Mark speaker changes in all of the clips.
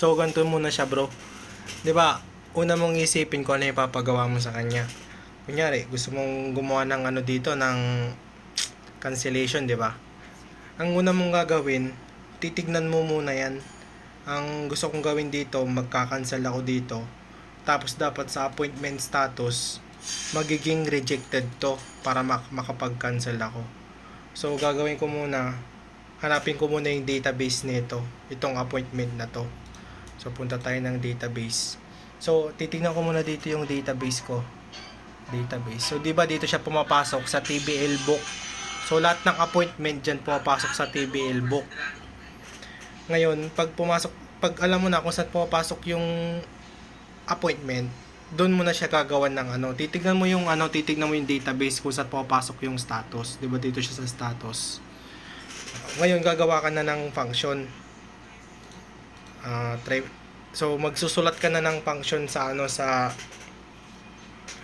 Speaker 1: So, ganito muna siya, bro. 'Di ba? Una mong isipin kung ano yung papagawa mo sa kanya. Kunyari, gusto mong gumawa ng ano dito, ng cancellation, 'di ba? Ang una mong gagawin, titignan mo muna 'yan. Ang gusto kong gawin dito, magka-cancel ako dito. Tapos dapat sa appointment status, magiging rejected to para makapag-cancel ako. So, gagawin ko muna, hanapin ko muna yung database nito, itong appointment na to. So, punta tayo ng database. So, titignan ko muna dito yung database ko. Database. So, di ba dito siya pumapasok sa TBL book? So, lahat ng appointment dyan pumapasok sa TBL book. Ngayon, pag alam mo na kung saan pumapasok yung appointment, doon mo na siya gagawan ng ano. Titignan mo yung database kung saan pumapasok yung status. Di ba dito siya sa status? Ngayon, gagawa ka na ng function. So magsusulat ka na ng function sa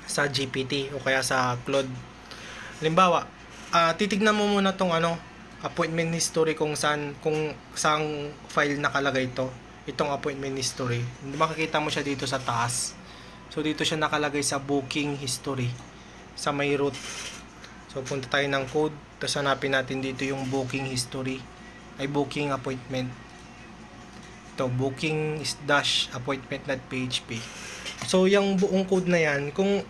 Speaker 1: GPT o kaya sa Claude. Halimbawa, titignan mo muna tong appointment history kung saan file nakalagay itong appointment history. Makikita mo siya dito sa taas. So dito siya nakalagay sa booking history sa may root. So punta tayo ng code, tapos hanapin natin dito yung booking history ay booking appointment. Booking-appointment.php. So, yung buong code na yan, kung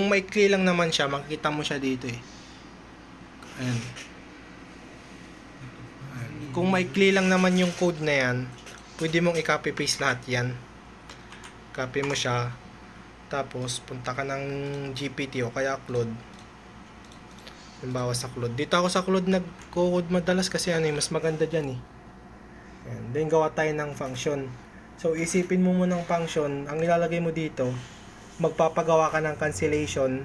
Speaker 1: maikli lang naman siya, makikita mo siya dito eh. Ayan. Kung maikli lang naman yung code na yan, pwede mong i-copy paste lahat yan. Copy mo siya, tapos punta ka ng GPT o kaya Claude. Halimbawa sa Claude. Dito ako sa Claude nag-code madalas kasi mas maganda dyan eh. And then gawa tayo ng function. So isipin mo muna ng function, ang ilalagay mo dito, magpapagawa ka ng cancellation.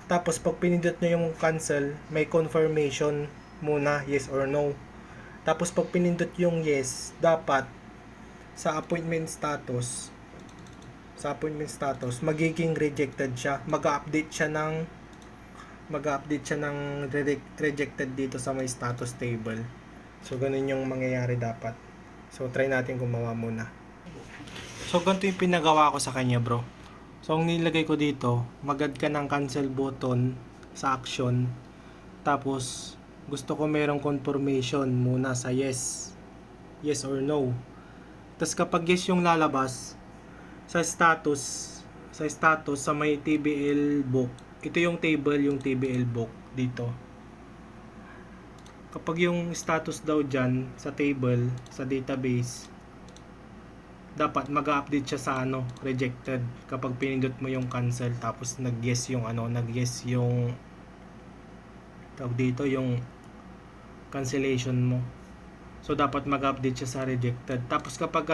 Speaker 1: Tapos pag pinindot nyo yung cancel, may confirmation muna, yes or no. Tapos pag pinindot yung yes, dapat sa appointment status, magiging rejected siya. Mag-update siya ng rejected dito sa may status table. So, ganun yung mangyayari dapat. So, try natin gumawa muna. So, ganito yung pinagawa ko sa kanya, bro. So, ang nilagay ko dito, mag-add ka ng cancel button sa action. Tapos, gusto ko merong confirmation muna sa yes. Yes or no. Tapos, kapag yes yung lalabas, sa status sa may TBL book, ito yung TBL book dito. Kapag yung status daw dyan sa table, sa database, dapat mag-update siya sa rejected kapag pinindot mo yung cancel tapos nag-yes yung tawag dito yung cancellation mo. So dapat mag-update siya sa rejected. Tapos kapag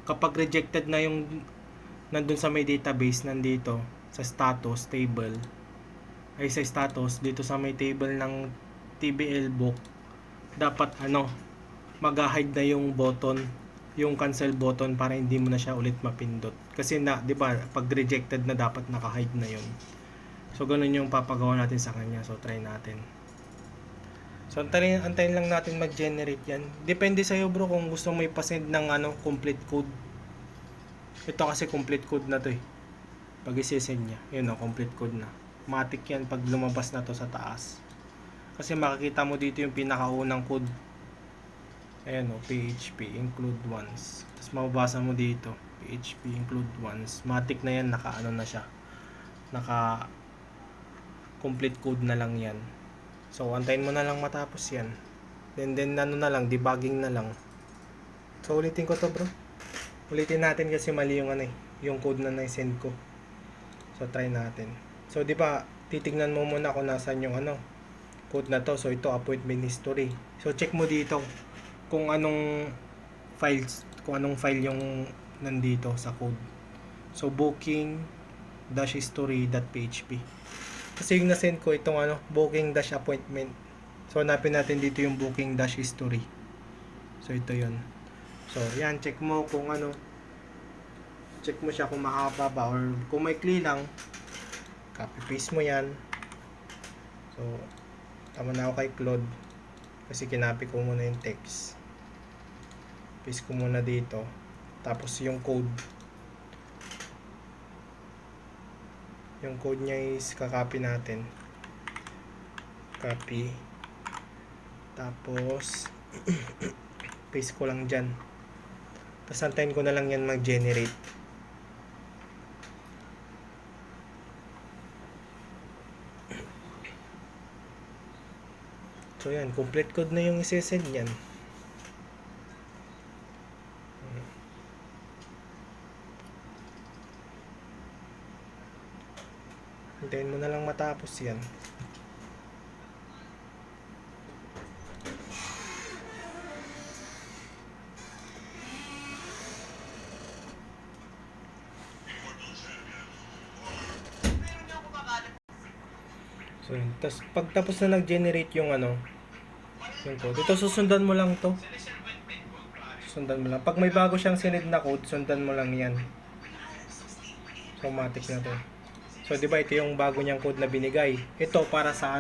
Speaker 1: kapag rejected na yung nandun sa may database, nandito sa status table sa status dito sa may table ng TBL book, dapat mag-hide na yung button, yung cancel button para hindi mo na siya ulit mapindot. Kasi 'di ba, pag rejected na dapat naka-hide na yun. So ganun yung papagawa natin sa kanya. So try natin. So antayin lang natin mag-generate yan. Depende sa iyo, bro, kung gusto mo ipasend ng complete code. Ito kasi complete code na to eh. Pag i-send niya, yun complete code na. Matik yan pag lumabas na to sa taas. Kasi makikita mo dito yung pinakaunang code. Ayan PHP include once. Tapos mababasa mo dito, PHP include once. Matik na yan, na siya. Naka complete code na lang yan. So antayin mo na lang matapos yan. Then na lang, debugging na lang. So ulitin ko to, bro. Ulitin natin kasi mali yung yung code na na-send ko. So try natin. So di ba titingnan mo muna kung nasaan yung code na to. So ito appointment history. So check mo dito kung anong file yung nandito sa code. So booking-history.php. Kasi yung na-send ko itong booking-appointment. So hanapin natin dito yung booking-history. So ito yun. So, yan, check mo kung check mo siya kung mahaba ba or kung may maikli lang, copy paste mo yan. So, tama na ako kay Claude. Kasi kinapi ko muna yung text. Paste ko muna dito. Tapos yung code. Yung code niya is kakopy natin. Copy. Tapos paste ko lang dyan. Tapos antayin ko na lang yan mag-generate. So yan, complete code na yung isesend yan. Hintayin mo na lang matapos yan. So yun. Tapos pagtapos na nag-generate yung yung code. Ito susundan mo lang to. Sundan mo lang. Pag may bago siyang sinid na code, sundan mo lang yan. Automatic na to. So, di ba ito yung bago niyang code na binigay. Ito para sa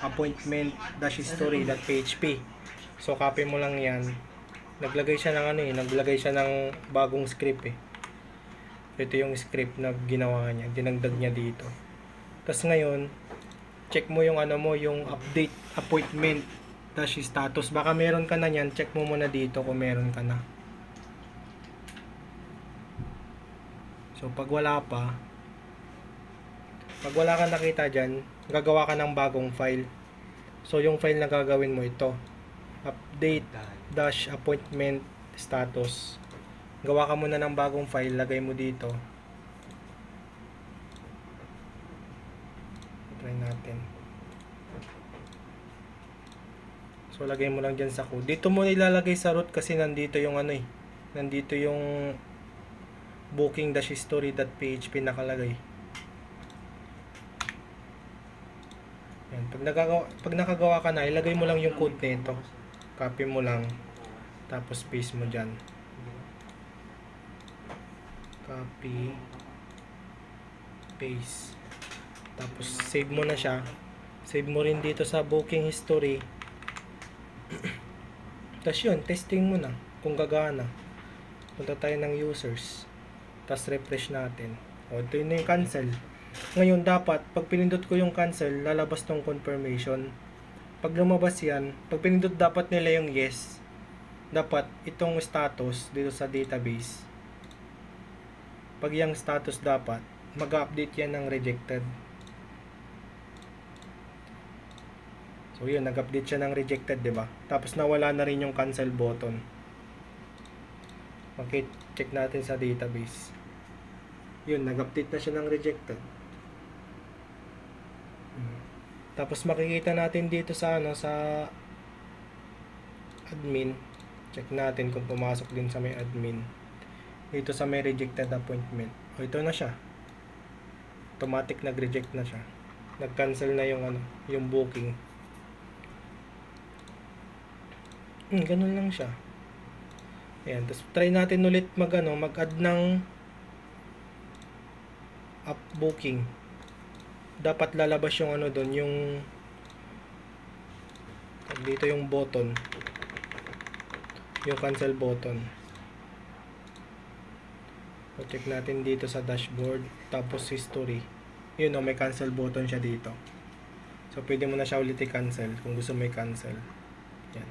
Speaker 1: appointment-history.php. So, copy mo lang yan. Naglagay siya ng naglagay siya ng bagong script eh. Ito yung script na ginawa niya. Dinagdag niya dito. Tapos ngayon, check mo yung yung update appointment status. Baka meron ka na yan. Check mo muna dito kung meron ka na. So, pag wala ka nakita dyan, gagawa ka ng bagong file. So, yung file na gagawin mo ito. Update-appointment status. Gawa ka muna ng bagong file. Lagay mo dito. Try natin. So, lagay mo lang dyan sa code. Dito mo ilalagay sa root kasi nandito yung nandito yung booking-history.php nakalagay. Yan. Pag nakagawa ka na, ilagay mo lang yung code nito. Copy mo lang. Tapos paste mo dyan. Copy. Paste. Tapos save mo na siya. Save mo rin dito sa booking history. Tapos yun, testing mo na kung gagana. Punta tayo ng users. Tapos refresh natin. O, ito yun yung cancel. Ngayon dapat, pag pinindot ko yung cancel, lalabas tong confirmation. Pag lumabas yan, pag pinindot dapat nila yung yes. Dapat itong status dito sa database. Pag yung status dapat, mag-update yan ng rejected. So yun, nag-update siya ng rejected, di ba? Tapos nawala na rin yung cancel button. Okay, check natin sa database. Yun, nag-update na siya ng rejected. Tapos makikita natin dito sa sa admin. Check natin kung pumasok din sa may admin. Dito sa may rejected appointment. O ito na siya. Automatic nag-reject na siya. Nag-cancel na yung yung booking. Ganun lang siya. Ayan, tapos try natin ulit mag-add ng app booking. Dapat lalabas yung doon, yung dito yung button. Yung cancel button. So, check natin dito sa dashboard, tapos history. Yun may cancel button siya dito. So, pwede mo na siya ulit i-cancel kung gusto mo i-cancel. Yan.